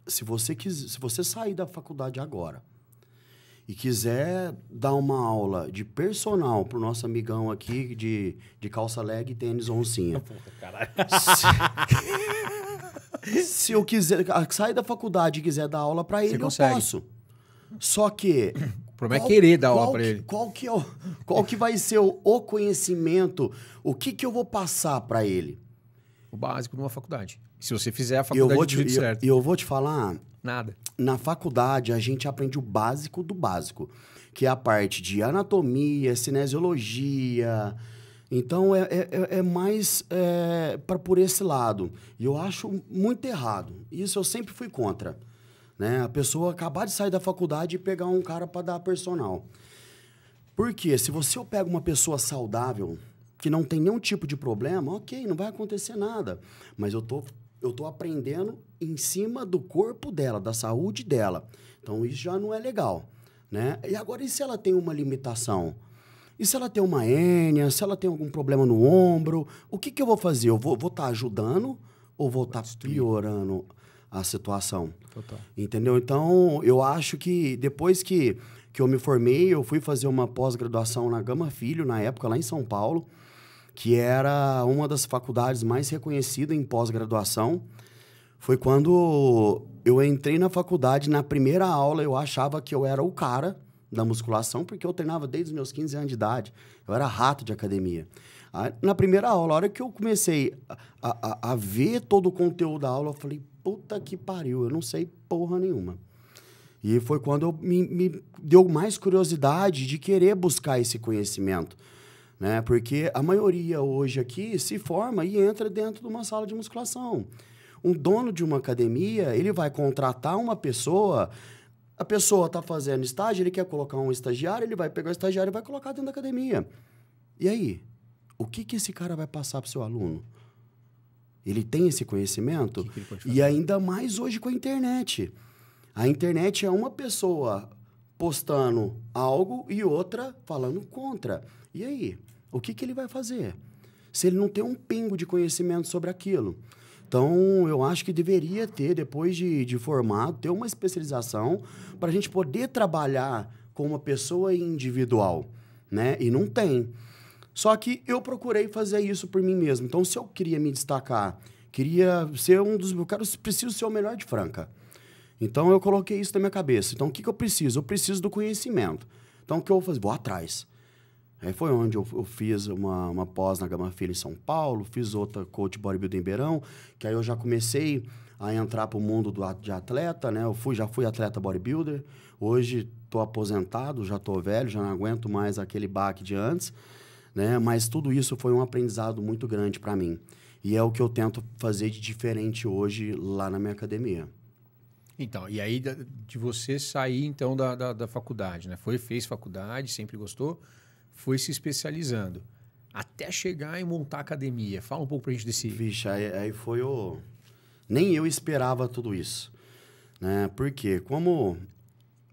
se você sair da faculdade agora e quiser dar uma aula de personal pro nosso amigão aqui de calça leg e tênis oncinha. Porra, caralho. Se eu quiser sair da faculdade e quiser dar aula para ele, eu posso. Só que o problema é querer dar aula para ele. Qual que vai ser o conhecimento? O que eu vou passar para ele? O básico de uma faculdade. Se você fizer a faculdade do jeito certo. E eu vou te falar... Nada. Na faculdade, a gente aprende o básico do básico, que é a parte de anatomia, cinesiologia. Então, é mais por esse lado. E eu acho muito errado. Isso eu sempre fui contra. Né? A pessoa acabar de sair da faculdade e pegar um cara para dar personal. Porque se você pega uma pessoa saudável, que não tem nenhum tipo de problema, ok, não vai acontecer nada. Mas eu tô aprendendo em cima do corpo dela, da saúde dela. Então, isso já não é legal, né? E agora, e se ela tem uma limitação? E se ela tem uma hérnia? Se ela tem algum problema no ombro? O que eu vou fazer? Eu vou estar ajudando ou vou estar piorando a situação? Total. Entendeu? Então, eu acho que depois que eu me formei, eu fui fazer uma pós-graduação na Gama Filho, na época, lá em São Paulo, que era uma das faculdades mais reconhecidas em pós-graduação. Foi quando eu entrei na faculdade, na primeira aula, eu achava que eu era o cara da musculação, porque eu treinava desde os meus 15 anos de idade. Eu era rato de academia. Aí, na primeira aula, a hora que eu comecei a ver todo o conteúdo da aula, eu falei, puta que pariu, eu não sei porra nenhuma. E foi quando me deu mais curiosidade de querer buscar esse conhecimento. Né? Porque a maioria hoje aqui se forma e entra dentro de uma sala de musculação. Um dono de uma academia, ele vai contratar uma pessoa, a pessoa está fazendo estágio, ele quer colocar um estagiário, ele vai pegar o estagiário e vai colocar dentro da academia. E aí? O que esse cara vai passar para o seu aluno? Ele tem esse conhecimento? Que ele pode fazer? E ainda mais hoje com a internet. A internet é uma pessoa postando algo e outra falando contra. E aí? O que ele vai fazer? Se ele não tem um pingo de conhecimento sobre aquilo. Então, eu acho que deveria ter, depois de formado, ter uma especialização para a gente poder trabalhar com uma pessoa individual, né? E não tem. Só que eu procurei fazer isso por mim mesmo. Então, se eu queria me destacar, queria ser preciso ser o melhor de Franca. Então, eu coloquei isso na minha cabeça. Então, o que eu preciso? Eu preciso do conhecimento. Então, o que eu vou fazer? Vou atrás. Aí foi onde eu fiz uma pós na Gama Filho em São Paulo, fiz outra coach bodybuilding em Beirão, que aí eu já comecei a entrar para o mundo de atleta, né? Já fui atleta bodybuilder, hoje estou aposentado, já estou velho, já não aguento mais aquele baque de antes, né? Mas tudo isso foi um aprendizado muito grande para mim. E é o que eu tento fazer de diferente hoje lá na minha academia. Então, e aí de você sair então da faculdade, né? Fez faculdade, sempre gostou, foi se especializando, até chegar e montar a academia. Fala um pouco pra gente desse... Vixe, aí foi o... Nem eu esperava tudo isso, né? Porque como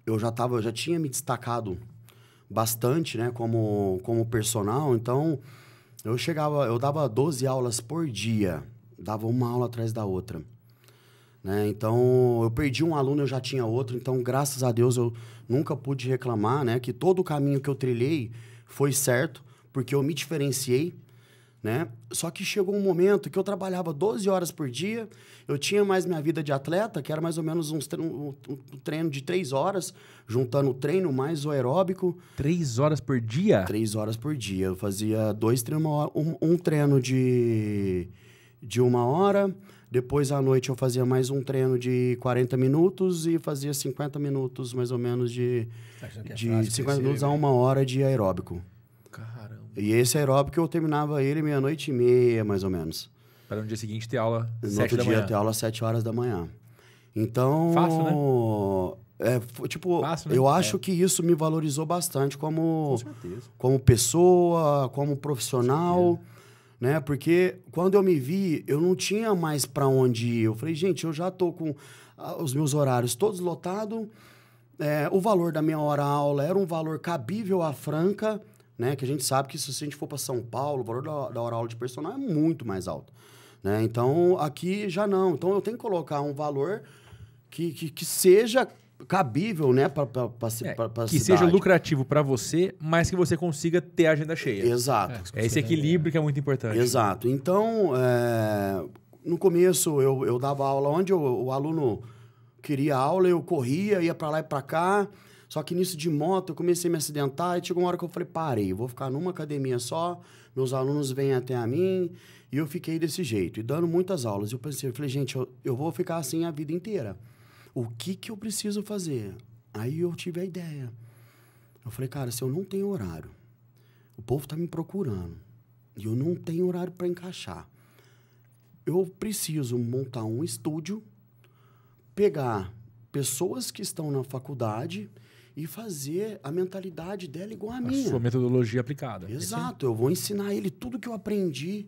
eu já tinha me destacado bastante, né? Como personal, então eu dava 12 aulas por dia, dava uma aula atrás da outra. Né? Então, eu perdi um aluno, eu já tinha outro. Então, graças a Deus, eu nunca pude reclamar, né? Que todo o caminho que eu trilhei foi certo, porque eu me diferenciei, né? Só que chegou um momento que eu trabalhava 12 horas por dia, eu tinha mais minha vida de atleta, que era mais ou menos um treino de 3 horas, juntando o treino mais o aeróbico. 3 horas por dia? 3 horas por dia. Eu fazia 2 treinos, um treino de 1 hora... Depois, à noite, eu fazia mais um treino de 40 minutos e fazia 50 minutos, mais ou menos, de 50 minutos a 1 hora de aeróbico. Caramba. E esse aeróbico eu terminava ele 00:30, mais ou menos. Para no dia seguinte ter aula 7 No da outro manhã. dia, ter aula às 7 horas da manhã. Então... Fácil, né? Fácil, né? Eu acho que isso me valorizou bastante Com certeza. como pessoa, como profissional... Né? Porque quando eu me vi, eu não tinha mais para onde ir. Eu falei, gente, eu já estou com os meus horários todos lotados. O valor da minha hora-aula era um valor cabível à Franca, né? Que a gente sabe que se a gente for para São Paulo, o valor da hora-aula de personal é muito mais alto. Né? Então, aqui já não. Então, eu tenho que colocar um valor que seja cabível, né, para que seja lucrativo para você, mas que você consiga ter a agenda cheia. Exato. É esse equilíbrio que é muito importante. Exato. Então, no começo eu dava aula onde o aluno queria aula, eu corria, ia para lá e para cá. Só que nisso de moto eu comecei a me acidentar e chegou uma hora que eu falei, parei, vou ficar numa academia só, meus alunos vêm até a mim, e eu fiquei desse jeito, e dando muitas aulas. Eu falei, gente, eu vou ficar assim a vida inteira. O que eu preciso fazer? Aí eu tive a ideia. Eu falei, cara, se eu não tenho horário, o povo tá me procurando, e eu não tenho horário para encaixar, eu preciso montar um estúdio, pegar pessoas que estão na faculdade e fazer a mentalidade dela igual a minha. A sua metodologia aplicada. Exato. Eu vou ensinar ele tudo que eu aprendi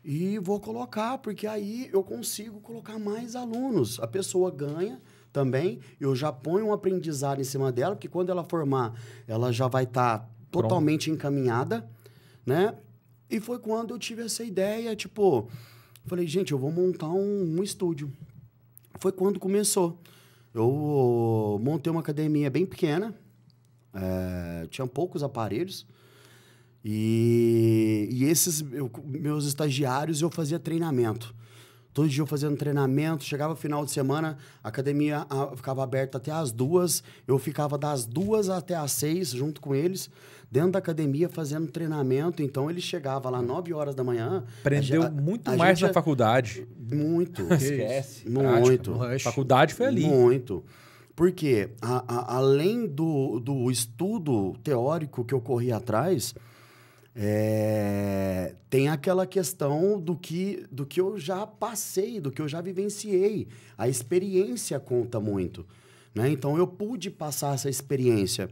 e vou colocar, porque aí eu consigo colocar mais alunos. A pessoa ganha também, eu já ponho um aprendizado em cima dela, porque quando ela formar, ela já vai estar totalmente encaminhada, né? E foi quando eu tive essa ideia, tipo, falei, gente, eu vou montar um estúdio. Foi quando começou. Eu montei uma academia bem pequena, tinha poucos aparelhos, e esses meus estagiários eu fazia treinamento. Todo dia eu fazendo treinamento, chegava final de semana, a academia ficava aberta até as 2, eu ficava das 2 até as 6 junto com eles, dentro da academia fazendo treinamento. Então ele chegava lá 9 horas da manhã. Aprendeu muito mais na faculdade. Muito. Esquece. Muito. Faculdade foi ali. Muito. Porque além do estudo teórico que eu corri atrás, tem aquela questão do que eu já passei, do que eu já vivenciei. A experiência conta muito, né? Então, eu pude passar essa experiência.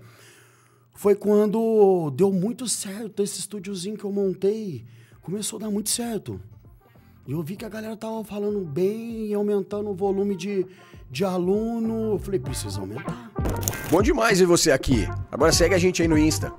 Foi quando deu muito certo esse estúdiozinho que eu montei. Começou a dar muito certo. E eu vi que a galera tava falando bem e aumentando o volume de aluno. Eu falei, precisa aumentar. Bom demais ver você aqui. Agora segue a gente aí no Insta.